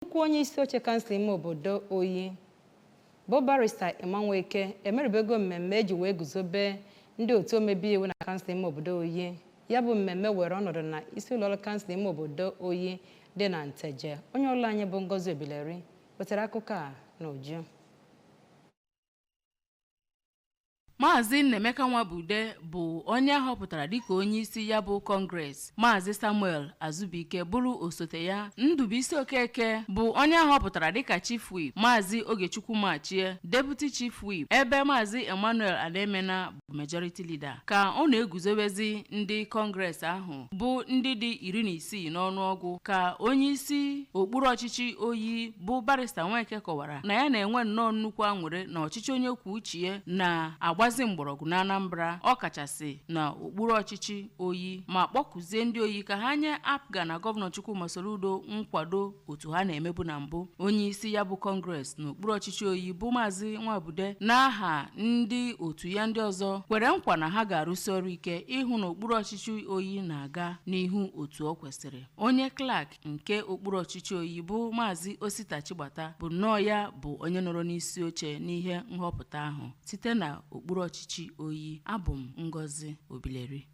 Nnukwu onye isi oche kansụl ime obodo Oyi bụ barista Emanweke emeribego mmemme eji wee guzobe ndị otu omebeiwu na kansụl ime obodo Oyi. Ya bụ mmemme were ọnọdụ na isi ụlọ ọrụ kansụl ime obodo Oyi dị na Nteje. Onye ọrụ anyị bụ Ngozi Obileri wetara akụkọ a n'uju. Maazị Nnemeka Nwabude bụ onye ahọpụtara dịka onye isi ya bụ Congress. Maazị Samuel Azubike bụrụ osote ya. Ndubuisi Okeke bụ onye ahọpụtara dịka Chief Whip. Maazị Ogechukwu Machie Deputy Chief Whip. Ebe Maazị Emmanuel Ademena bụ Majority Leader. Ka ọ na-eguzobezi ndị Congress ahụ bụ ndị dị 16 n'ọnụọgụ ka onye isi okpuru ọchịchị Oyi bụ barista Nweke kọwara na ya na-enwe nnọọ nnukwu aṅụrị na ọchịchị onye kwuo uche ya na-agbazi mgbọrọgwụ na Anambra, ọ kachasị na okpuru ọchịchị Oyi, ma kpọkuzie ndị Oyi ka ha nye APGA na gọvanọ Chukwuma Soludo nkwado otu ha na-emebu na mbụ. Onye isi ya bụ Congress na okpuru ọchịchị Oyi bụ Maazị Nwabude n'aha ndị otu ya ndị ọzọ kwere nkwa na ha ga-arụsi ọrụ ike ịhụ na okpuru ọchịchị Oyi na-aga n'ihu otu ọ kwesịrị. Onye Clark nke okpuru ọchịchị Oyi bụ Maazị Osita Chigbata bụ nnọọ ya bụ onye nọrọ n'isi oche n'ihe nhọpụta ahụ site na okpuru ọchịchị Oyi. Abụ m Ngozi Obileri.